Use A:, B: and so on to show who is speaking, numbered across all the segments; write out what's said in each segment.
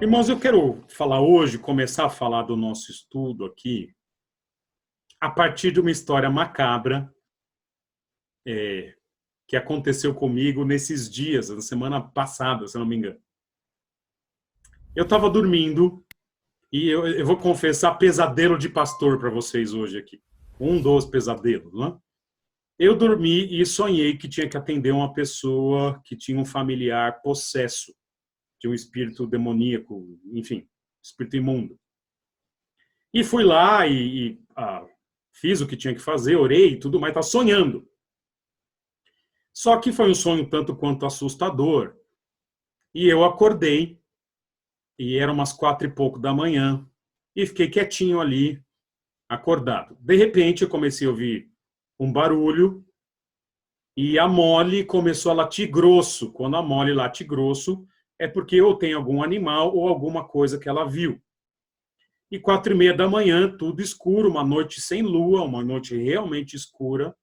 A: Irmãos, eu quero falar hoje, começar a falar do nosso estudo aqui, a partir de uma história macabra que aconteceu comigo nesses dias, na semana passada, se não me engano. Eu estava dormindo e eu vou confessar pesadelo de pastor para vocês hoje aqui. Um dos pesadelos, né? Eu dormi e sonhei que tinha que atender uma pessoa que tinha um familiar possesso de um espírito demoníaco, enfim, espírito imundo. E fui lá e fiz o que tinha que fazer, orei e tudo mais, estava sonhando. Só que foi um sonho tanto quanto assustador. E eu acordei, e eram umas 4 e pouco da manhã, e fiquei quietinho ali, acordado. De repente, eu comecei a ouvir um barulho, e a Molly começou a latir grosso. Quando a Molly late grosso, é porque ou tem algum animal ou alguma coisa que ela viu. E 4 e meia da manhã, tudo escuro, uma noite sem lua, uma noite realmente escura.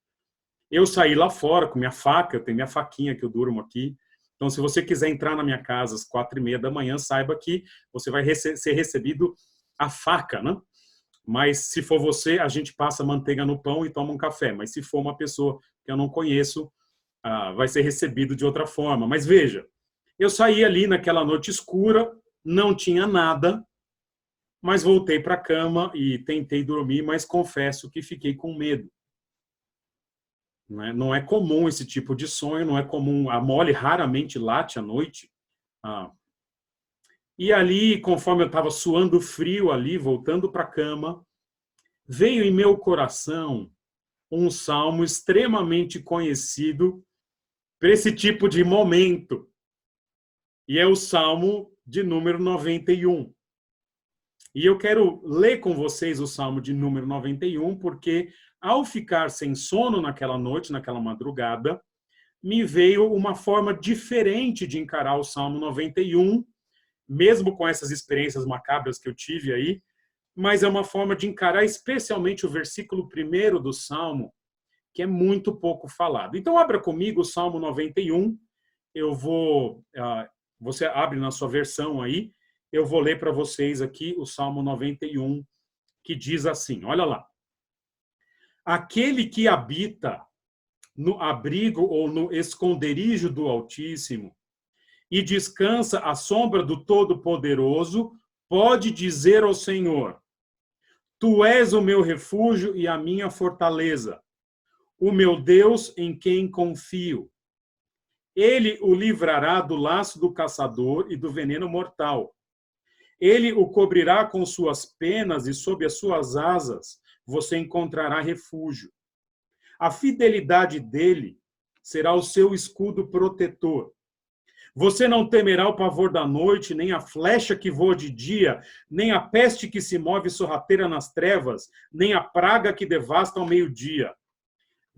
A: Eu saí lá fora com minha faca, eu tenho minha faquinha que eu durmo aqui. Então, se você quiser entrar na minha casa às 4 e meia da manhã, saiba que você vai ser recebido a faca, né? Mas se for você, a gente passa manteiga no pão e toma um café. Mas se for uma pessoa que eu não conheço, vai ser recebido de outra forma. Mas veja, eu saí ali naquela noite escura, não tinha nada, mas voltei para a cama e tentei dormir, mas confesso que fiquei com medo. Não é comum esse tipo de sonho, não é comum. A Molly raramente late à noite. E ali, conforme eu estava suando frio ali, voltando para a cama, veio em meu coração um salmo extremamente conhecido para esse tipo de momento. E é o salmo de número 91. E eu quero ler com vocês o salmo de número 91, porque ao ficar sem sono naquela noite, naquela madrugada, me veio uma forma diferente de encarar o salmo 91, mesmo com essas experiências macabras que eu tive aí, mas é uma forma de encarar especialmente o versículo 1º do salmo, que é muito pouco falado. Então, abra comigo o salmo 91, você abre na sua versão aí, eu vou ler para vocês aqui o salmo 91, que diz assim, olha lá. Aquele que habita no abrigo ou no esconderijo do Altíssimo e descansa à sombra do Todo-Poderoso, pode dizer ao Senhor, Tu és o meu refúgio e a minha fortaleza, o meu Deus em quem confio. Ele o livrará do laço do caçador e do veneno mortal. Ele o cobrirá com suas penas e sob as suas asas você encontrará refúgio. A fidelidade dele será o seu escudo protetor. Você não temerá o pavor da noite, nem a flecha que voa de dia, nem a peste que se move sorrateira nas trevas, nem a praga que devasta ao meio-dia.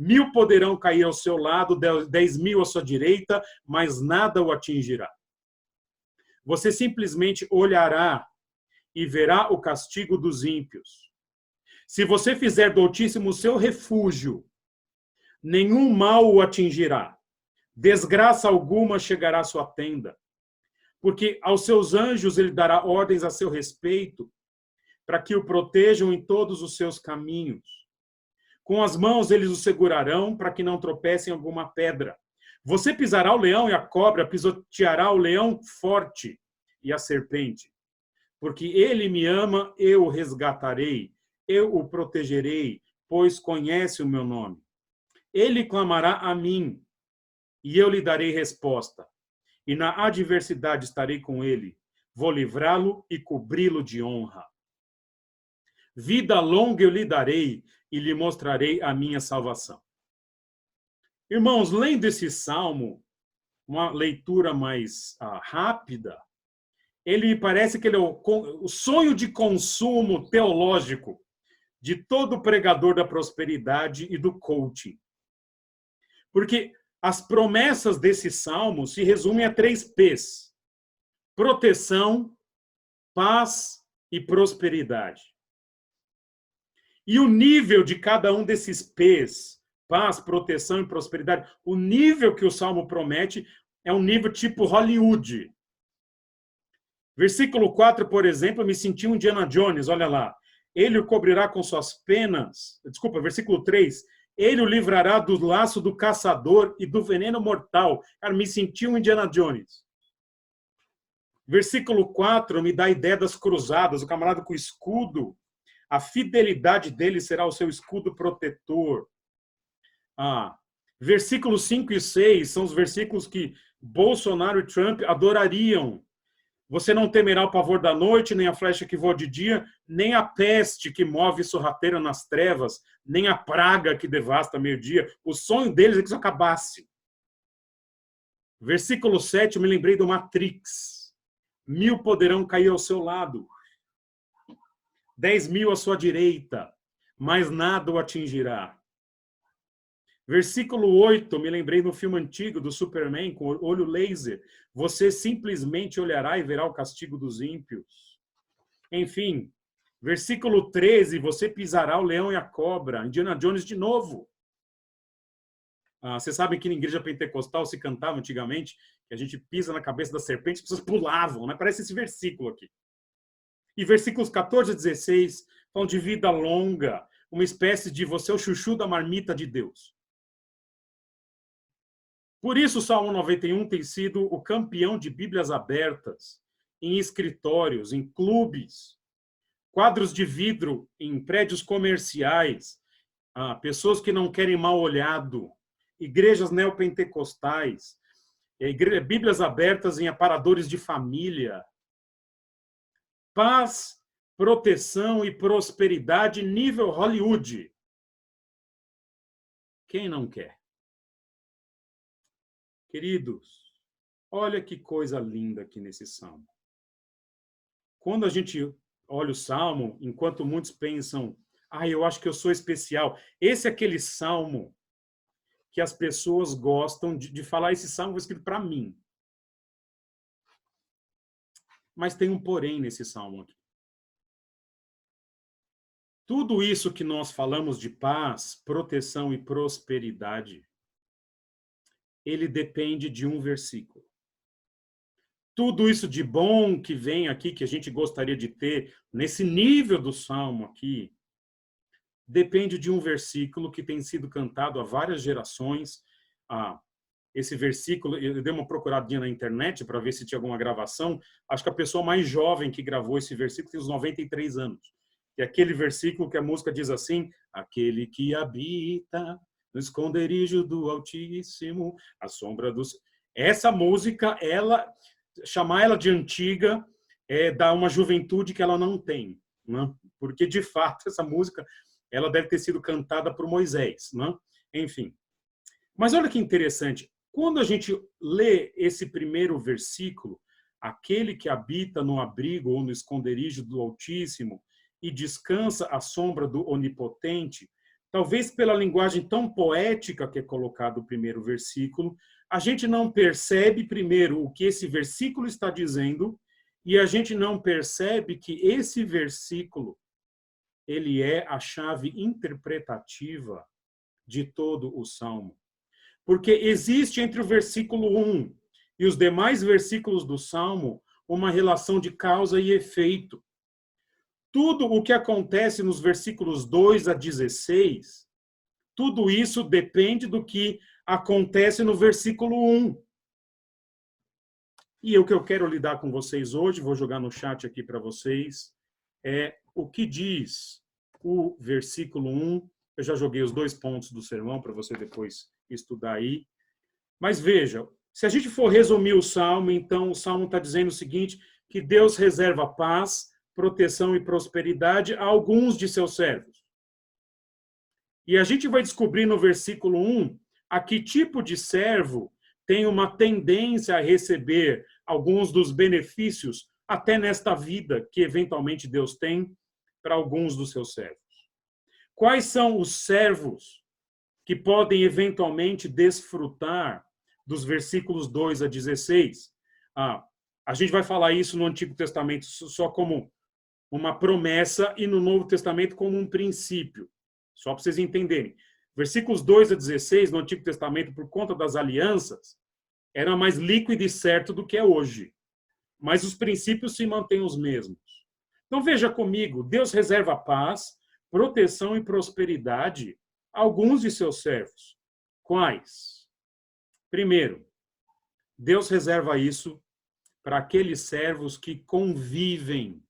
A: 1000 poderão cair ao seu lado, 10.000 à sua direita, mas nada o atingirá. Você simplesmente olhará e verá o castigo dos ímpios. Se você fizer do Altíssimo seu refúgio, nenhum mal o atingirá. Desgraça alguma chegará à sua tenda. Porque aos seus anjos ele dará ordens a seu respeito, para que o protejam em todos os seus caminhos. Com as mãos eles o segurarão, para que não tropece em alguma pedra. Você pisará o leão e a cobra, pisoteará o leão forte e a serpente. Porque ele me ama, eu o resgatarei, eu o protegerei, pois conhece o meu nome. Ele clamará a mim, e eu lhe darei resposta. E na adversidade estarei com ele. Vou livrá-lo e cobri-lo de honra. Vida longa eu lhe darei e lhe mostrarei a minha salvação. Irmãos, lendo esse salmo, uma leitura mais rápida, ele parece que ele é o sonho de consumo teológico de todo pregador da prosperidade e do coaching. Porque as promessas desse salmo se resumem a 3 P's: proteção, paz e prosperidade. E o nível de cada um desses P's, paz, proteção e prosperidade, o nível que o salmo promete é um nível tipo Hollywood. Versículo 4, por exemplo, me senti um Indiana Jones, olha lá. Ele o cobrirá com suas penas. Desculpa, versículo 3. Ele o livrará do laço do caçador e do veneno mortal. Cara, me senti um Indiana Jones. Versículo 4 me dá a ideia das cruzadas. O camarada com o escudo. A fidelidade dele será o seu escudo protetor. Versículos 5 e 6 são os versículos que Bolsonaro e Trump adorariam. Você não temerá o pavor da noite, nem a flecha que voa de dia, nem a peste que move sorrateira nas trevas, nem a praga que devasta meio-dia. O sonho deles é que isso acabasse. Versículo 7, eu me lembrei do Matrix. 1000 poderão cair ao seu lado, 10.000 à sua direita, mas nada o atingirá. Versículo 8, me lembrei do filme antigo do Superman com olho laser. Você simplesmente olhará e verá o castigo dos ímpios. Enfim, versículo 13, você pisará o leão e a cobra. Indiana Jones de novo. Vocês sabem que na igreja pentecostal se cantava antigamente que a gente pisa na cabeça da serpente, as pessoas pulavam, né? Parece esse versículo aqui. E versículos 14 a 16 falam de vida longa, uma espécie de você é o chuchu da marmita de Deus. Por isso, o Salmo 91 tem sido o campeão de Bíblias abertas, em escritórios, em clubes, quadros de vidro em prédios comerciais, pessoas que não querem mal olhado, igrejas neopentecostais, Bíblias abertas em aparadores de família. Paz, proteção e prosperidade nível Hollywood. Quem não quer? Queridos, olha que coisa linda aqui nesse salmo. Quando a gente olha o salmo, enquanto muitos pensam, eu acho que eu sou especial. Esse é aquele salmo que as pessoas gostam de falar, esse salmo foi escrito para mim. Mas tem um porém nesse salmo aqui. Tudo isso que nós falamos de paz, proteção e prosperidade, ele depende de um versículo. Tudo isso de bom que vem aqui, que a gente gostaria de ter, nesse nível do salmo aqui, depende de um versículo que tem sido cantado há várias gerações. Esse versículo, eu dei uma procuradinha na internet para ver se tinha alguma gravação. Acho que a pessoa mais jovem que gravou esse versículo tem uns 93 anos. E aquele versículo que a música diz assim, aquele que habita no esconderijo do Altíssimo, a sombra dos... Essa música, chamar ela de antiga dá uma juventude que ela não tem, né? Porque, de fato, essa música ela deve ter sido cantada por Moisés, né? Enfim. Mas olha que interessante, quando a gente lê esse primeiro versículo, aquele que habita no abrigo ou no esconderijo do Altíssimo e descansa à sombra do Onipotente, talvez pela linguagem tão poética que é colocado o primeiro versículo, a gente não percebe, primeiro, o que esse versículo está dizendo, e a gente não percebe que esse versículo ele é a chave interpretativa de todo o Salmo. Porque existe entre o versículo 1 e os demais versículos do Salmo uma relação de causa e efeito. Tudo o que acontece nos versículos 2 a 16, tudo isso depende do que acontece no versículo 1. E o que eu quero lidar com vocês hoje, vou jogar no chat aqui para vocês, é o que diz o versículo 1. Eu já joguei os 2 pontos do sermão para você depois estudar aí. Mas veja, se a gente for resumir o Salmo, então o Salmo está dizendo o seguinte, que Deus reserva paz, proteção e prosperidade a alguns de seus servos. E a gente vai descobrir no versículo 1 a que tipo de servo tem uma tendência a receber alguns dos benefícios até nesta vida que eventualmente Deus tem para alguns dos seus servos. Quais são os servos que podem eventualmente desfrutar dos versículos 2 a 16? A gente vai falar isso no Antigo Testamento só como uma promessa e no Novo Testamento como um princípio. Só para vocês entenderem. Versículos 2 a 16 no Antigo Testamento, por conta das alianças, era mais líquido e certo do que é hoje. mas os princípios se mantêm os mesmos. Então veja comigo, Deus reserva paz, proteção e prosperidade a alguns de seus servos. Quais? Primeiro, Deus reserva isso para aqueles servos que convivem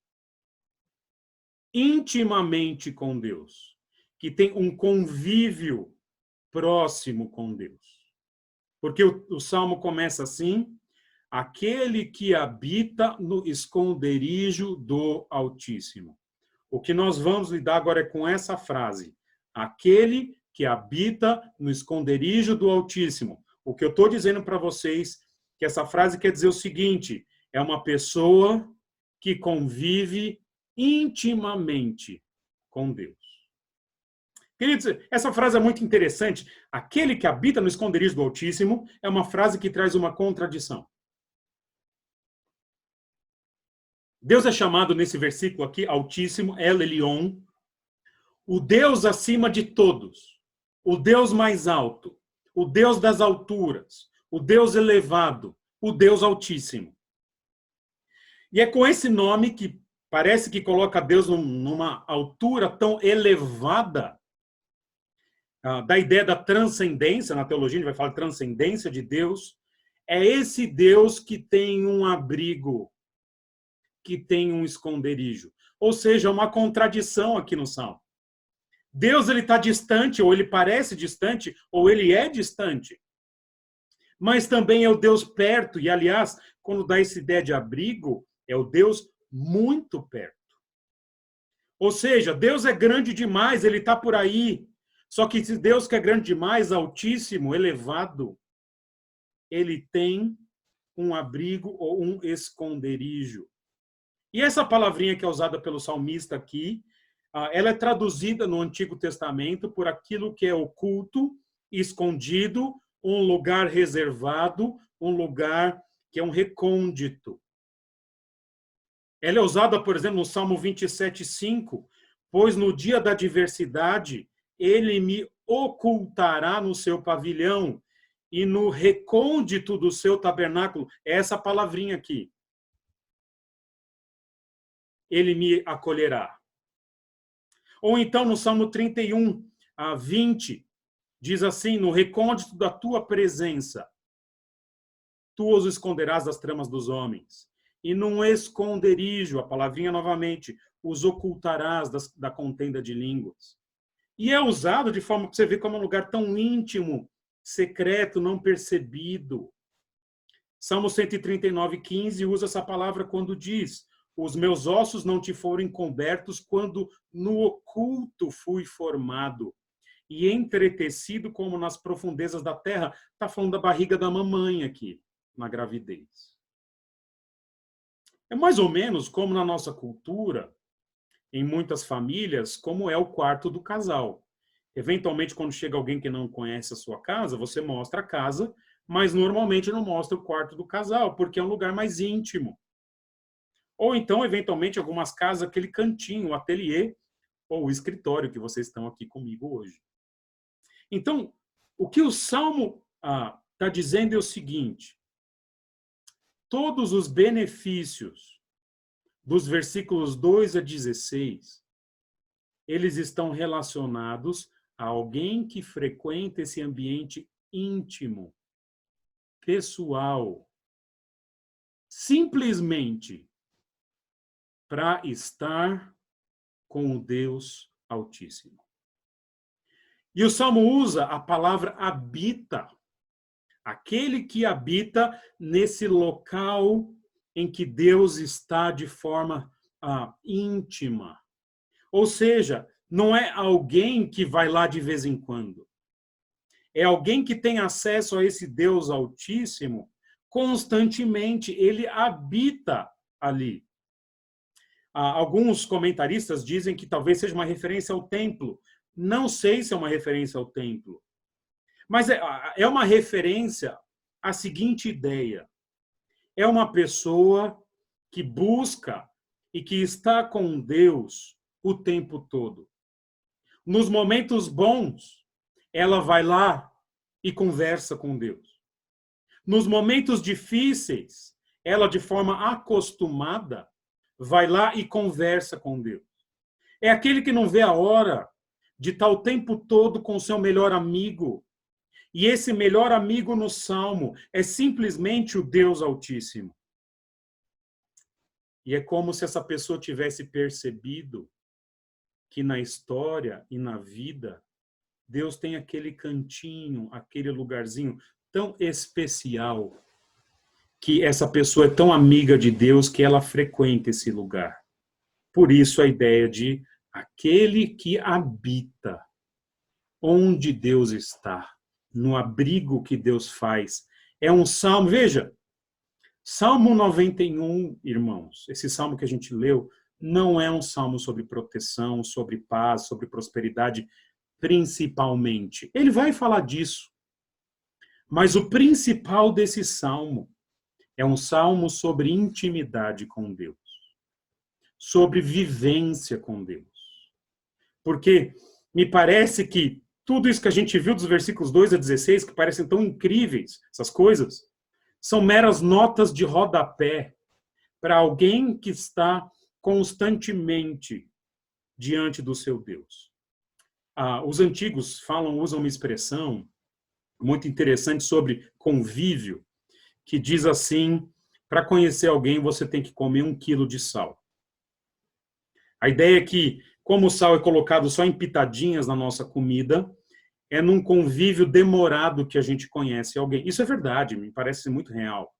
A: intimamente com Deus, que têm um convívio próximo com Deus. Porque o Salmo começa assim: aquele que habita no esconderijo do Altíssimo. O que nós vamos lidar agora é com essa frase: aquele que habita no esconderijo do Altíssimo. O que eu estou dizendo para vocês, que essa frase quer dizer o seguinte: é uma pessoa que convive intimamente com Deus. Queridos, essa frase é muito interessante. Aquele que habita no esconderijo do Altíssimo é uma frase que traz uma contradição. Deus é chamado nesse versículo aqui, Altíssimo, El Elyon, o Deus acima de todos, o Deus mais alto, o Deus das alturas, o Deus elevado, o Deus Altíssimo. E é com esse nome que parece que coloca Deus numa altura tão elevada, da ideia da transcendência, na teologia a gente vai falar de transcendência de Deus, é esse Deus que tem um abrigo, que tem um esconderijo. Ou seja, uma contradição aqui no Salmo. Deus ele está distante, ou ele parece distante, ou ele é distante. Mas também é o Deus perto, e aliás, quando dá essa ideia de abrigo, é o Deus muito perto. Ou seja, Deus é grande demais, ele está por aí. Só que se Deus que é grande demais, altíssimo, elevado, ele tem um abrigo ou um esconderijo. E essa palavrinha que é usada pelo salmista aqui, ela é traduzida no Antigo Testamento por aquilo que é oculto, escondido, um lugar reservado, um lugar que é um recôndito. Ela é usada, por exemplo, no Salmo 27:5, pois no dia da adversidade ele me ocultará no seu pavilhão e no recôndito do seu tabernáculo. É essa palavrinha aqui. Ele me acolherá. Ou então no Salmo 31:20, diz assim: no recôndito da tua presença, tu os esconderás das tramas dos homens. E num esconderijo, a palavrinha novamente, os ocultarás da contenda de línguas. E é usado de forma que você vê como um lugar tão íntimo, secreto, não percebido. Salmo 139:15 usa essa palavra quando diz: os meus ossos não te foram encobertos quando no oculto fui formado e entretecido como nas profundezas da terra. Está falando da barriga da mamãe aqui, na gravidez. É mais ou menos como na nossa cultura, em muitas famílias, como é o quarto do casal. Eventualmente, quando chega alguém que não conhece a sua casa, você mostra a casa, mas normalmente não mostra o quarto do casal, porque é um lugar mais íntimo. Ou então, eventualmente, algumas casas, aquele cantinho, o ateliê ou o escritório que vocês estão aqui comigo hoje. Então, o que o Salmo está dizendo é o seguinte: todos os benefícios dos versículos 2 a 16, eles estão relacionados a alguém que frequenta esse ambiente íntimo, pessoal, simplesmente para estar com o Deus Altíssimo. E o Salmo usa a palavra habita. Aquele que habita nesse local em que Deus está de forma íntima. Ou seja, não é alguém que vai lá de vez em quando. É alguém que tem acesso a esse Deus Altíssimo constantemente. Ele habita ali. Alguns comentaristas dizem que talvez seja uma referência ao templo. Não sei se é uma referência ao templo. Mas é uma referência à seguinte ideia: é uma pessoa que busca e que está com Deus o tempo todo. Nos momentos bons, ela vai lá e conversa com Deus. Nos momentos difíceis, ela de forma acostumada vai lá e conversa com Deus. É aquele que não vê a hora de estar o tempo todo com seu melhor amigo. E esse melhor amigo no Salmo é simplesmente o Deus Altíssimo. E é como se essa pessoa tivesse percebido que na história e na vida, Deus tem aquele cantinho, aquele lugarzinho tão especial, que essa pessoa é tão amiga de Deus que ela frequenta esse lugar. Por isso a ideia de aquele que habita onde Deus está, no abrigo que Deus faz. É um salmo, veja, Salmo 91, irmãos, esse salmo que a gente leu, não é um salmo sobre proteção, sobre paz, sobre prosperidade, principalmente. Ele vai falar disso. Mas o principal desse salmo é um salmo sobre intimidade com Deus, sobre vivência com Deus. Porque me parece que tudo isso que a gente viu dos versículos 2 a 16, que parecem tão incríveis, essas coisas, são meras notas de rodapé para alguém que está constantemente diante do seu Deus. Os antigos usam uma expressão muito interessante sobre convívio, que diz assim, para conhecer alguém você tem que comer 1 quilo de sal. A ideia é que, como o sal é colocado só em pitadinhas na nossa comida, é num convívio demorado que a gente conhece alguém. Isso é verdade, me parece muito real.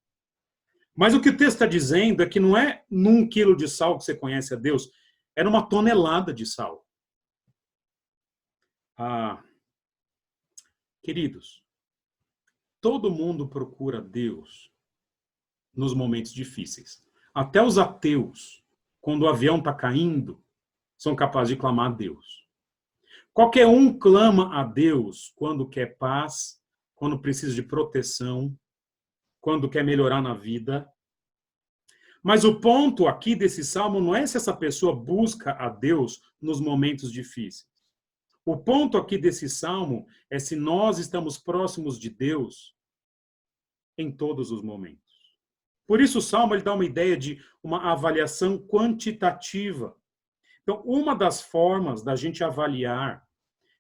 A: Mas o que o texto está dizendo é que não é num quilo de sal que você conhece a Deus, é numa tonelada de sal. Queridos, todo mundo procura Deus nos momentos difíceis. Até os ateus, quando o avião está caindo, são capazes de clamar a Deus. Qualquer um clama a Deus quando quer paz, quando precisa de proteção, quando quer melhorar na vida. Mas o ponto aqui desse salmo não é se essa pessoa busca a Deus nos momentos difíceis. O ponto aqui desse salmo é se nós estamos próximos de Deus em todos os momentos. Por isso o salmo ele dá uma ideia de uma avaliação quantitativa. Então, uma das formas da gente avaliar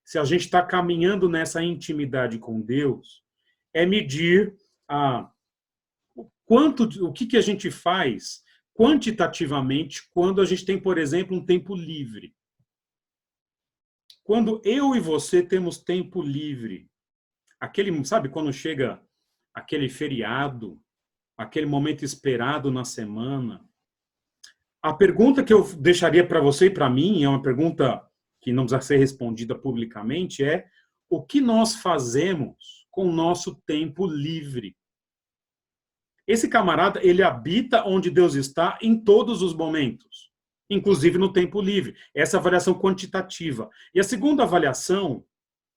A: se a gente está caminhando nessa intimidade com Deus é medir o que a gente faz quantitativamente quando a gente tem, por exemplo, um tempo livre. Quando eu e você temos tempo livre, sabe quando chega aquele feriado, aquele momento esperado na semana, a pergunta que eu deixaria para você e para mim, é uma pergunta que não precisa ser respondida publicamente, é o que nós fazemos com o nosso tempo livre? Esse camarada, ele habita onde Deus está em todos os momentos, inclusive no tempo livre. Essa é a avaliação quantitativa. E a segunda avaliação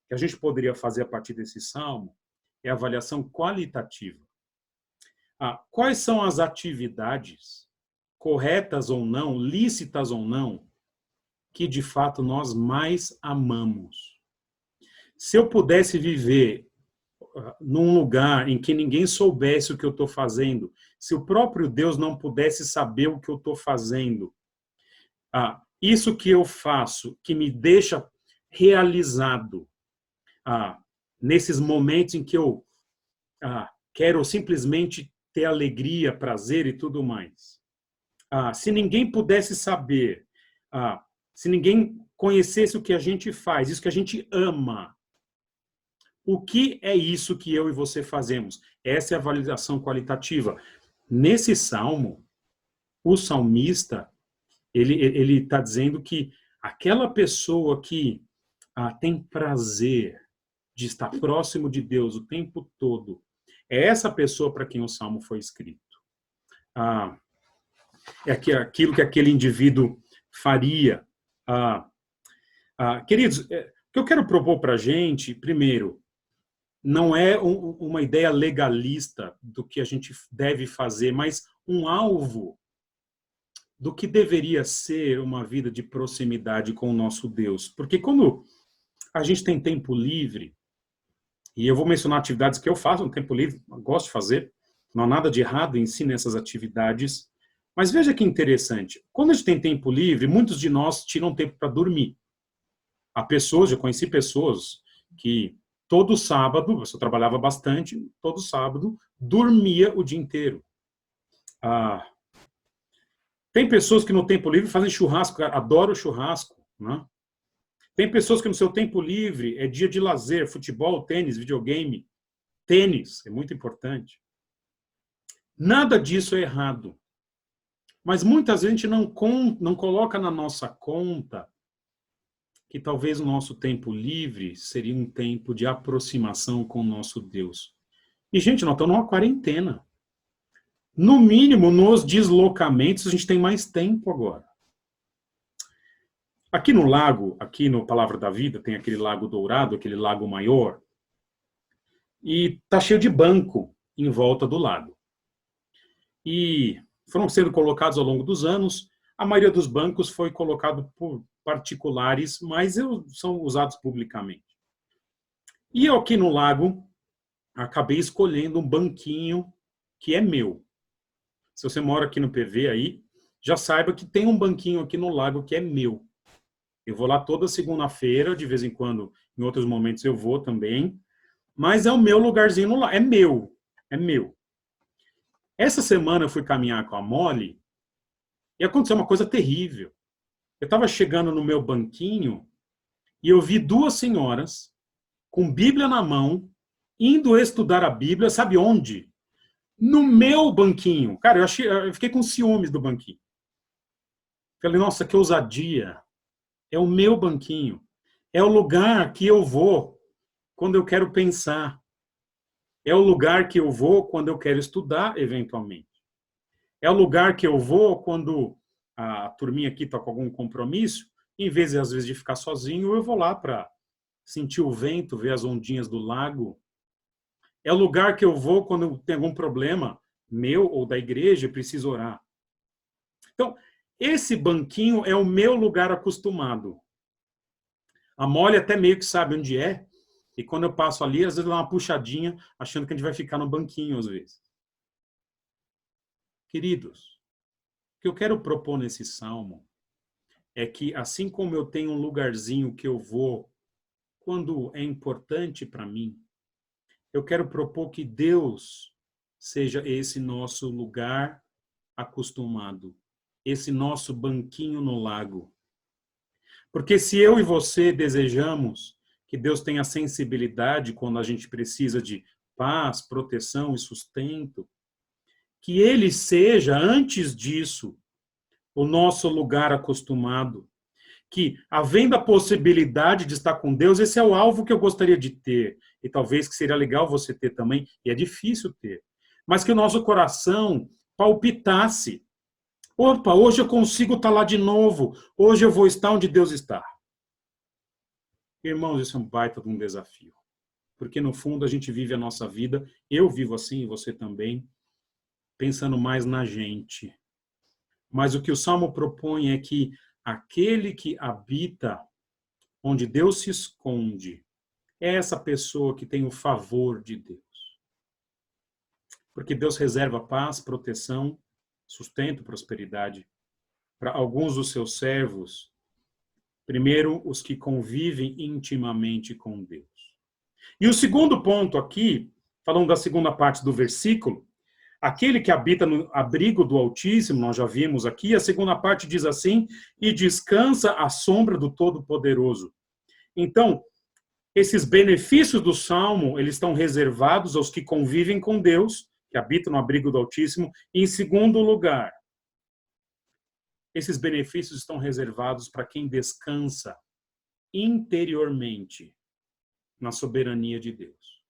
A: que a gente poderia fazer a partir desse salmo é a avaliação qualitativa. Quais são as atividades, corretas ou não, lícitas ou não, que de fato nós mais amamos? Se eu pudesse viver num lugar em que ninguém soubesse o que eu estou fazendo, se o próprio Deus não pudesse saber o que eu estou fazendo, isso que eu faço, que me deixa realizado, nesses momentos em que eu quero simplesmente ter alegria, prazer e tudo mais. Se ninguém pudesse saber, se ninguém conhecesse o que a gente faz, isso que a gente ama, o que é isso que eu e você fazemos? Essa é a avaliação qualitativa. Nesse salmo, o salmista, ele está dizendo que aquela pessoa que tem prazer de estar próximo de Deus o tempo todo, é essa pessoa para quem o salmo foi escrito. É aquilo que aquele indivíduo faria. Queridos, o que eu quero propor para a gente, primeiro, não é uma ideia legalista do que a gente deve fazer, mas um alvo do que deveria ser uma vida de proximidade com o nosso Deus. Porque como a gente tem tempo livre, e eu vou mencionar atividades que eu faço no tempo livre, eu gosto de fazer, Não há nada de errado em si nessas atividades. Mas veja que interessante. Quando a gente tem tempo livre, muitos de nós tiram tempo para dormir. Há pessoas, eu conheci pessoas que todo sábado, você trabalhava bastante, todo sábado, dormia o dia inteiro. Tem pessoas que no tempo livre fazem churrasco, adoram churrasco, né? Tem pessoas que no seu tempo livre é dia de lazer, futebol, tênis, videogame. Tênis é muito importante. Nada disso é errado. Mas muitas vezes a gente não coloca na nossa conta que talvez o nosso tempo livre seria um tempo de aproximação com o nosso Deus. E, gente, nós estamos numa quarentena. No mínimo, nos deslocamentos, a gente tem mais tempo agora. Aqui no lago, aqui no Palavra da Vida, tem aquele lago dourado, aquele lago maior, e está cheio de banco em volta do lago. E foram sendo colocados ao longo dos anos, a maioria dos bancos foi colocado por particulares, mas são usados publicamente. E eu aqui no lago, acabei escolhendo um banquinho que é meu. Se você mora aqui no PV aí, já saiba que tem um banquinho aqui no lago que é meu. Eu vou lá toda segunda-feira, de vez em quando, em outros momentos eu vou também, mas é o meu lugarzinho no lago, é meu, é meu. Essa semana eu fui caminhar com a Molly e aconteceu uma coisa terrível. Eu estava chegando no meu banquinho e eu vi duas senhoras com Bíblia na mão, indo estudar a Bíblia, sabe onde? No meu banquinho. Cara, eu fiquei com ciúmes do banquinho. Falei, nossa, que ousadia. É o meu banquinho. É o lugar que eu vou quando eu quero pensar. É o lugar que eu vou quando eu quero estudar, eventualmente. É o lugar que eu vou quando a turminha aqui está com algum compromisso. Em vez, às vezes, de ficar sozinho, eu vou lá para sentir o vento, ver as ondinhas do lago. É o lugar que eu vou quando eu tenho algum problema meu ou da igreja e preciso orar. Então, esse banquinho é o meu lugar acostumado. A Molly até meio que sabe onde é, e quando eu passo ali, às vezes dá uma puxadinha, achando que a gente vai ficar no banquinho, às vezes. Queridos, o que eu quero propor nesse salmo é que, assim como eu tenho um lugarzinho que eu vou quando é importante para mim, eu quero propor que Deus seja esse nosso lugar acostumado, esse nosso banquinho no lago. Porque se eu e você desejamos que Deus tenha sensibilidade quando a gente precisa de paz, proteção e sustento, que Ele seja, antes disso, o nosso lugar acostumado. Que, havendo a possibilidade de estar com Deus, esse é o alvo que eu gostaria de ter. E talvez que seria legal você ter também, e é difícil ter. Mas que o nosso coração palpitasse. Opa, hoje eu consigo estar lá de novo. Hoje eu vou estar onde Deus está. Irmãos, isso é um baita de um desafio. Porque, no fundo, a gente vive a nossa vida, eu vivo assim, e você também, pensando mais na gente. Mas o que o Salmo propõe é que aquele que habita onde Deus se esconde é essa pessoa que tem o favor de Deus. Porque Deus reserva paz, proteção, sustento, prosperidade para alguns dos seus servos. Primeiro, os que convivem intimamente com Deus. E o segundo ponto aqui, falando da segunda parte do versículo, aquele que habita no abrigo do Altíssimo, nós já vimos aqui, a segunda parte diz assim, e descansa à sombra do Todo-Poderoso. Então, esses benefícios do Salmo, eles estão reservados aos que convivem com Deus, que habitam no abrigo do Altíssimo. E, em segundo lugar, esses benefícios estão reservados para quem descansa interiormente na soberania de Deus.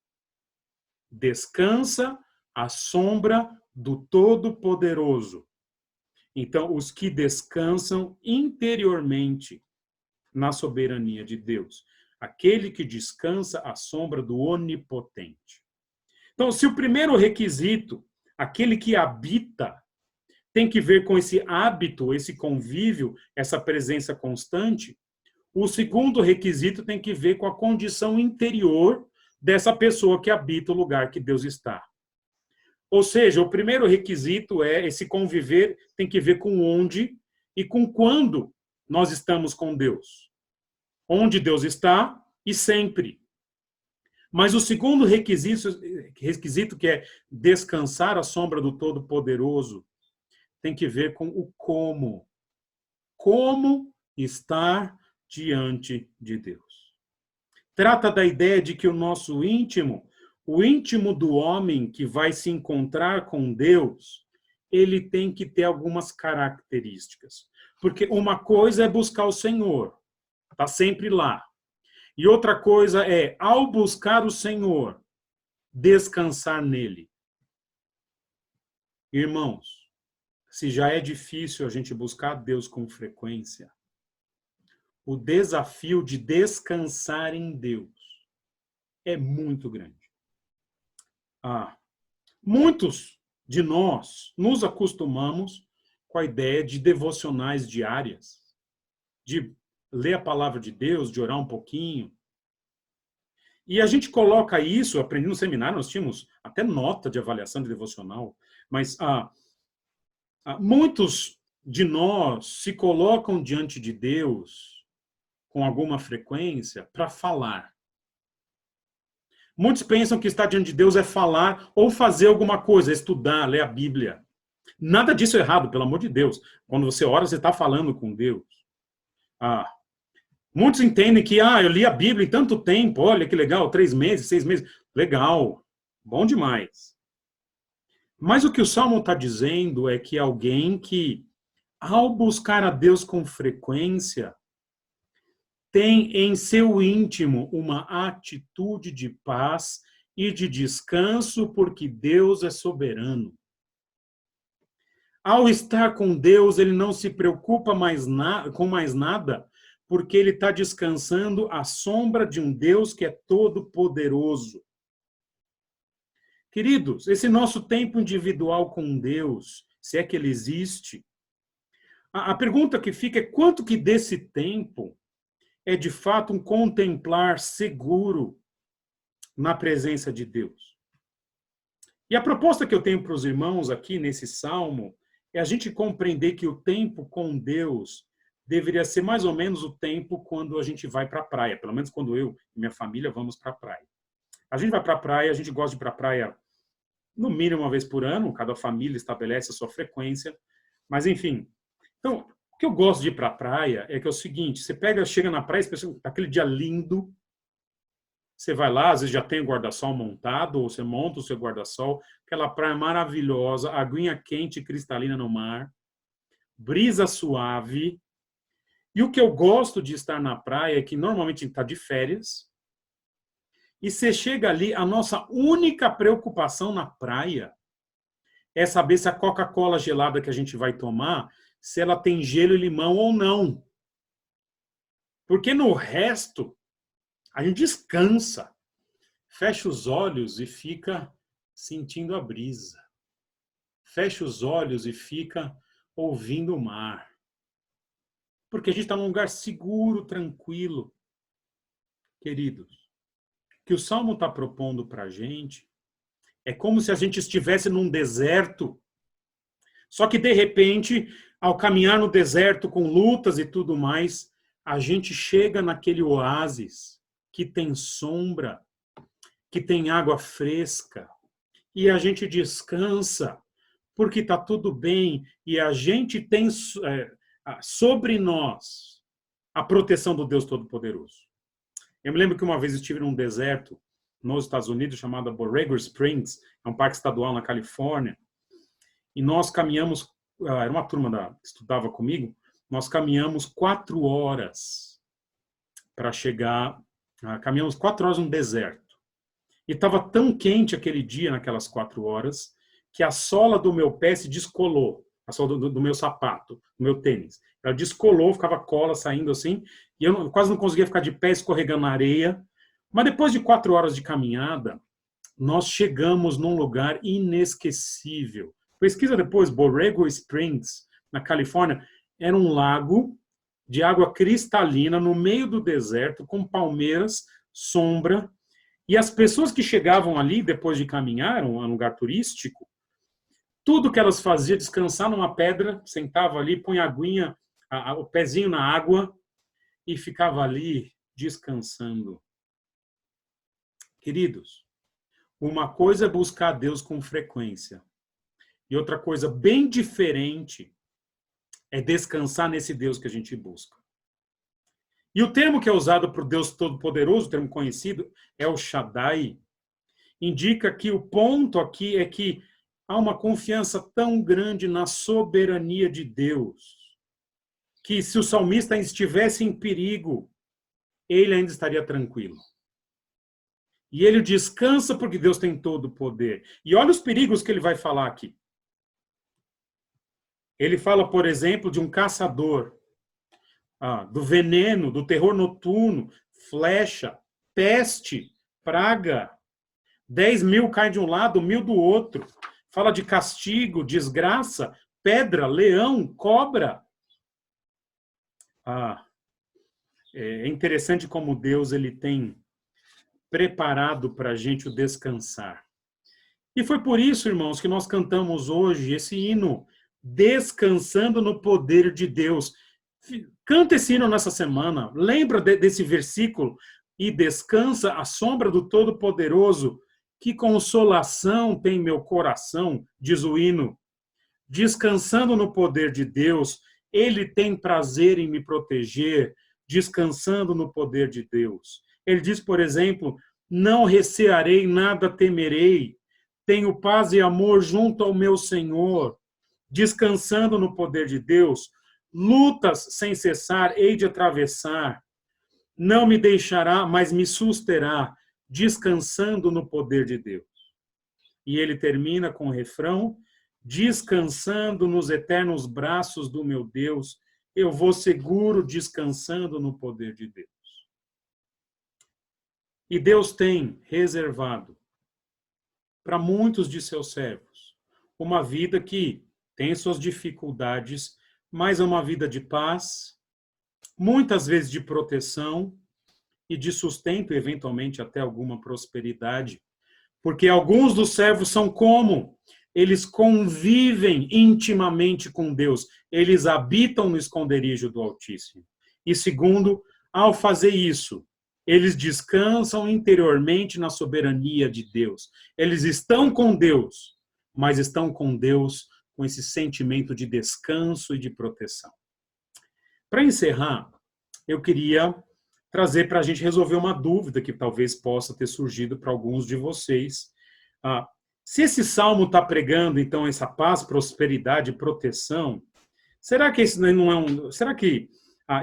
A: Descansa à sombra do Todo-Poderoso. Então, os que descansam interiormente na soberania de Deus. Aquele que descansa à sombra do Onipotente. Então, se o primeiro requisito, aquele que habita, tem que ver com esse hábito, esse convívio, essa presença constante, o segundo requisito tem que ver com a condição interior dessa pessoa que habita o lugar que Deus está. Ou seja, o primeiro requisito é esse conviver tem que ver com onde e com quando nós estamos com Deus. Onde Deus está e sempre. Mas o segundo requisito, que é descansar à sombra do Todo-Poderoso, tem que ver com o como. Como estar diante de Deus. Trata da ideia de que o nosso íntimo, o íntimo do homem que vai se encontrar com Deus, ele tem que ter algumas características. Porque uma coisa é buscar o Senhor, está sempre lá. E outra coisa é, ao buscar o Senhor, descansar nele. Irmãos, se já é difícil a gente buscar Deus com frequência, o desafio de descansar em Deus é muito grande. Muitos de nós nos acostumamos com a ideia de devocionais diárias, de ler a palavra de Deus, de orar um pouquinho. E a gente coloca isso, aprendi no seminário, nós tínhamos até nota de avaliação de devocional, mas muitos de nós se colocam diante de Deus com alguma frequência para falar. Muitos pensam que estar diante de Deus é falar ou fazer alguma coisa, estudar, ler a Bíblia. Nada disso é errado, pelo amor de Deus. Quando você ora, você está falando com Deus. Muitos entendem que, eu li a Bíblia em tanto tempo, olha que legal, 3 meses, 6 meses. Legal, bom demais. Mas o que o Salmo está dizendo é que alguém que, ao buscar a Deus com frequência, tem em seu íntimo uma atitude de paz e de descanso, porque Deus é soberano. Ao estar com Deus, ele não se preocupa com mais nada, porque ele está descansando à sombra de um Deus que é todo-poderoso. Queridos, esse nosso tempo individual com Deus, se é que ele existe, a pergunta que fica é quanto que desse tempo é de fato um contemplar seguro na presença de Deus. E a proposta que eu tenho para os irmãos aqui nesse salmo é a gente compreender que o tempo com Deus deveria ser mais ou menos o tempo quando a gente vai para a praia, pelo menos quando eu e minha família vamos para a praia. A gente vai para a praia, a gente gosta de ir para a praia no mínimo uma vez por ano, cada família estabelece a sua frequência, mas enfim. Então, o que eu gosto de ir para a praia é que é o seguinte, você chega na praia, aquele dia lindo, você vai lá, às vezes já tem o guarda-sol montado, ou você monta o seu guarda-sol, aquela praia maravilhosa, aguinha quente e cristalina no mar, brisa suave. E o que eu gosto de estar na praia é que normalmente a gente está de férias, e você chega ali, a nossa única preocupação na praia é saber se a Coca-Cola gelada que a gente vai tomar, se ela tem gelo e limão ou não. Porque no resto, a gente descansa, fecha os olhos e fica sentindo a brisa. Fecha os olhos e fica ouvindo o mar. Porque a gente está num lugar seguro, tranquilo. Queridos, o que o Salmo está propondo para a gente é como se a gente estivesse num deserto, só que, de repente, ao caminhar no deserto com lutas e tudo mais, a gente chega naquele oásis que tem sombra, que tem água fresca, e a gente descansa, porque está tudo bem, e a gente tem sobre nós a proteção do Deus Todo-Poderoso. Eu me lembro que uma vez estive num deserto nos Estados Unidos, chamado Borrego Springs, é um parque estadual na Califórnia, e nós caminhamos, era uma turma que estudava comigo, nós caminhamos 4 horas para chegar, caminhamos 4 horas no deserto. E estava tão quente aquele dia, naquelas 4 horas, que a sola do meu pé se descolou, a sola do meu sapato, do meu tênis. Ela descolou, ficava cola saindo assim, e eu quase não conseguia ficar de pé escorregando na areia. Mas depois de 4 horas de caminhada, nós chegamos num lugar inesquecível. Pesquisa depois, Borrego Springs, na Califórnia, era um lago de água cristalina no meio do deserto, com palmeiras, sombra, e as pessoas que chegavam ali depois de caminhar, um lugar turístico, Tudo que elas faziam, descansar numa pedra, sentava ali, punha a aguinha, o pezinho na água e ficava ali descansando. Queridos, uma coisa é buscar a Deus com frequência. E outra coisa bem diferente é descansar nesse Deus que a gente busca. E o termo que é usado para o Deus Todo-Poderoso, o termo conhecido, é o Shaddai. Indica que o ponto aqui é que há uma confiança tão grande na soberania de Deus, que se o salmista estivesse em perigo, ele ainda estaria tranquilo. E ele descansa porque Deus tem todo o poder. E olha os perigos que ele vai falar aqui. Ele fala, por exemplo, de um caçador, do veneno, do terror noturno, flecha, peste, praga. 10.000 caem de um lado, 1.000 do outro. Fala de castigo, desgraça, pedra, leão, cobra. É interessante como Deus ele tem preparado para a gente o descansar. E foi por isso, irmãos, que nós cantamos hoje esse hino, Descansando no Poder de Deus. Canta esse hino nessa semana, lembra desse versículo, e descansa à sombra do Todo-Poderoso. Que consolação tem meu coração, diz o hino. Descansando no poder de Deus, ele tem prazer em me proteger, descansando no poder de Deus. Ele diz, por exemplo, não recearei, nada temerei, tenho paz e amor junto ao meu Senhor, descansando no poder de Deus, lutas sem cessar hei de atravessar, não me deixará, mas me susterá, descansando no poder de Deus. E ele termina com o refrão, descansando nos eternos braços do meu Deus, eu vou seguro descansando no poder de Deus. E Deus tem reservado para muitos de seus servos uma vida que tem suas dificuldades, mas é uma vida de paz, muitas vezes de proteção e de sustento, eventualmente até alguma prosperidade. Porque alguns dos servos são como? Eles convivem intimamente com Deus. Eles habitam no esconderijo do Altíssimo. E segundo, ao fazer isso, eles descansam interiormente na soberania de Deus. Eles estão com Deus, mas estão com Deus com esse sentimento de descanso e de proteção. Para encerrar, eu queria trazer para a gente resolver uma dúvida que talvez possa ter surgido para alguns de vocês. Se esse salmo está pregando, então, essa paz, prosperidade e proteção, será que isso não é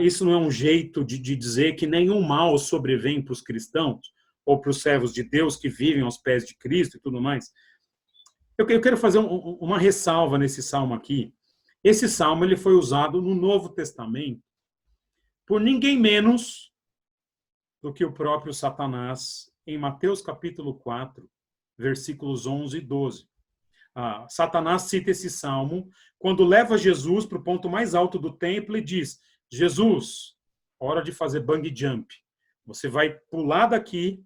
A: isso não é um jeito de dizer que nenhum mal sobrevém para os cristãos ou para os servos de Deus que vivem aos pés de Cristo e tudo mais? Eu quero fazer uma ressalva nesse salmo aqui. Esse salmo ele foi usado no Novo Testamento por ninguém menos do que o próprio Satanás, em Mateus capítulo 4, versículos 11 e 12. Satanás cita esse salmo quando leva Jesus para o ponto mais alto do templo e diz, Jesus, hora de fazer bungee jump. Você vai pular daqui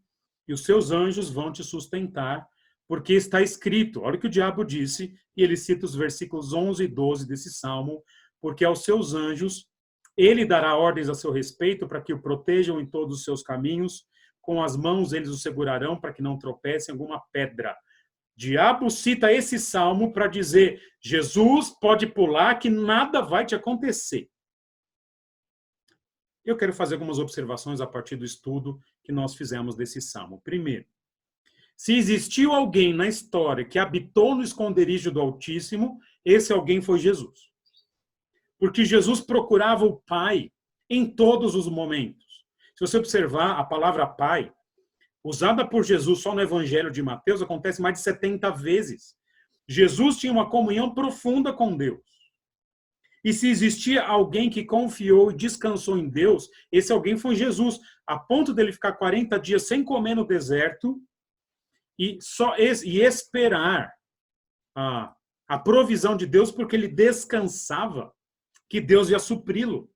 A: e os seus anjos vão te sustentar, porque está escrito, olha o que o diabo disse, e ele cita os versículos 11 e 12 desse salmo, porque aos seus anjos ele dará ordens a seu respeito para que o protejam em todos os seus caminhos, com as mãos eles o segurarão para que não tropece em alguma pedra. Diabo cita esse salmo para dizer, Jesus pode pular que nada vai te acontecer. Eu quero fazer algumas observações a partir do estudo que nós fizemos desse salmo. Primeiro, se existiu alguém na história que habitou no esconderijo do Altíssimo, esse alguém foi Jesus. Porque Jesus procurava o Pai em todos os momentos. Se você observar a palavra Pai, usada por Jesus só no Evangelho de Mateus, acontece mais de 70 vezes. Jesus tinha uma comunhão profunda com Deus. E se existia alguém que confiou e descansou em Deus, esse alguém foi Jesus, a ponto dele ficar 40 dias sem comer no deserto e esperar a provisão de Deus, porque ele descansava que Deus ia supri-lo.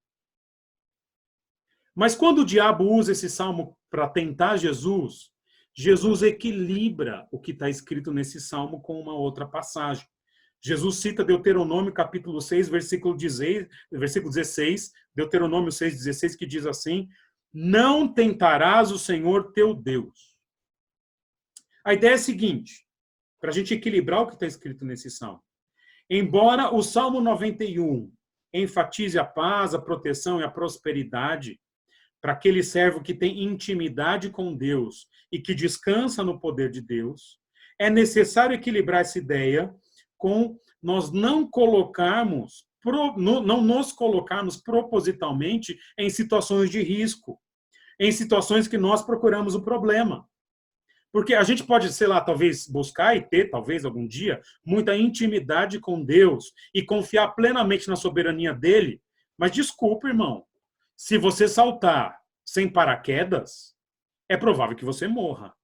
A: Mas quando o diabo usa esse salmo para tentar Jesus, Jesus equilibra o que está escrito nesse salmo com uma outra passagem. Jesus cita Deuteronômio capítulo 6, versículo 16, Deuteronômio 6,16, que diz assim: não tentarás o Senhor teu Deus. A ideia é a seguinte, para a gente equilibrar o que está escrito nesse salmo. Embora o Salmo 91 enfatize a paz, a proteção e a prosperidade para aquele servo que tem intimidade com Deus e que descansa no poder de Deus, é necessário equilibrar essa ideia com nós não nos colocarmos propositalmente em situações de risco, em situações que nós procuramos o problema. Porque a gente pode, sei lá, talvez buscar e ter, talvez algum dia, muita intimidade com Deus e confiar plenamente na soberania dele. Mas desculpa, irmão, se você saltar sem paraquedas, é provável que você morra.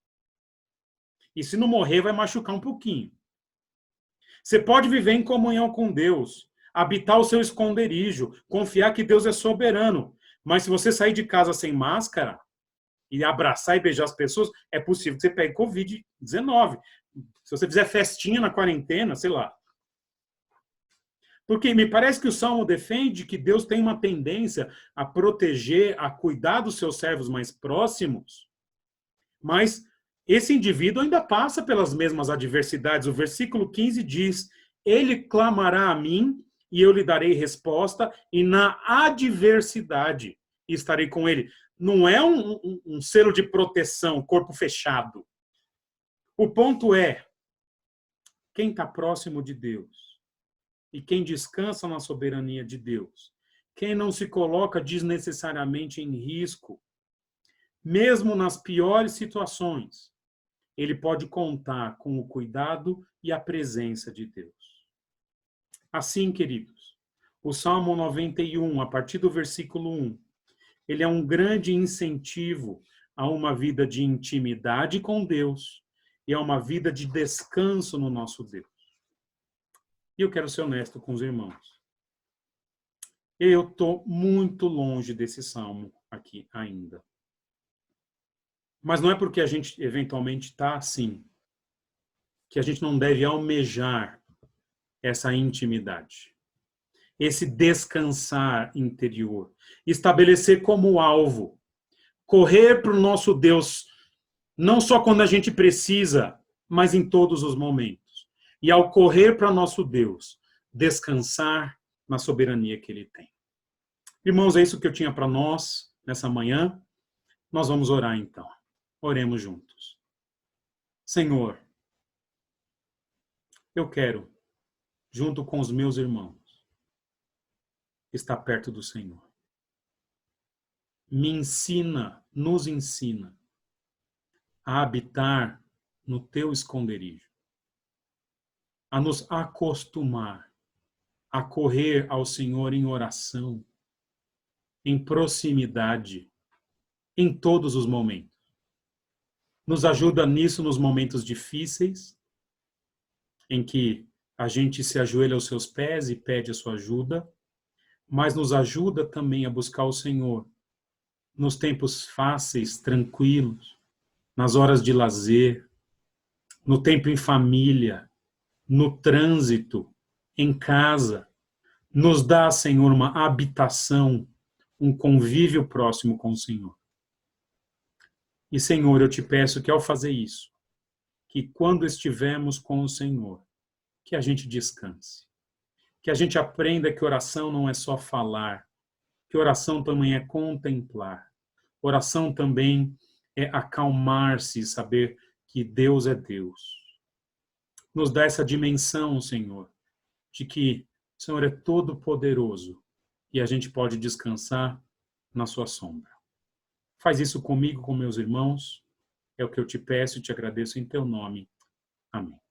A: E se não morrer, vai machucar um pouquinho. Você pode viver em comunhão com Deus, habitar o seu esconderijo, confiar que Deus é soberano. Mas se você sair de casa sem máscara e abraçar e beijar as pessoas, é possível que você pegue Covid-19. Se você fizer festinha na quarentena, sei lá. Porque me parece que o Salmo defende que Deus tem uma tendência a proteger, a cuidar dos seus servos mais próximos, mas esse indivíduo ainda passa pelas mesmas adversidades. O versículo 15 diz: ele clamará a mim e eu lhe darei resposta, e na adversidade estarei com ele. Não é um selo de proteção, corpo fechado. O ponto é, quem está próximo de Deus e quem descansa na soberania de Deus, quem não se coloca desnecessariamente em risco, mesmo nas piores situações, ele pode contar com o cuidado e a presença de Deus. Assim, queridos, o Salmo 91, a partir do versículo 1, ele é um grande incentivo a uma vida de intimidade com Deus e a uma vida de descanso no nosso Deus. E eu quero ser honesto com os irmãos. Eu estou muito longe desse salmo aqui ainda. Mas não é porque a gente eventualmente está assim, que a gente não deve almejar essa intimidade, esse descansar interior, estabelecer como alvo, correr para o nosso Deus, não só quando a gente precisa, mas em todos os momentos. E ao correr para o nosso Deus, descansar na soberania que Ele tem. Irmãos, é isso que eu tinha para nós nessa manhã. Nós vamos orar então. Oremos juntos. Senhor, eu quero, junto com os meus irmãos, estar perto do Senhor. Me ensina, nos ensina a habitar no teu esconderijo, a nos acostumar a correr ao Senhor em oração, em proximidade, em todos os momentos. Nos ajuda nisso nos momentos difíceis, em que a gente se ajoelha aos seus pés e pede a sua ajuda, mas nos ajuda também a buscar o Senhor nos tempos fáceis, tranquilos, nas horas de lazer, no tempo em família, no trânsito, em casa. Nos dá, Senhor, uma habitação, um convívio próximo com o Senhor. E, Senhor, eu te peço que ao fazer isso, que quando estivermos com o Senhor, que a gente descanse. Que a gente aprenda que oração não é só falar, que oração também é contemplar. Oração também é acalmar-se e saber que Deus é Deus. Nos dá essa dimensão, Senhor, de que o Senhor é todo poderoso e a gente pode descansar na sua sombra. Faz isso comigo, com meus irmãos. É o que eu te peço e te agradeço em teu nome. Amém.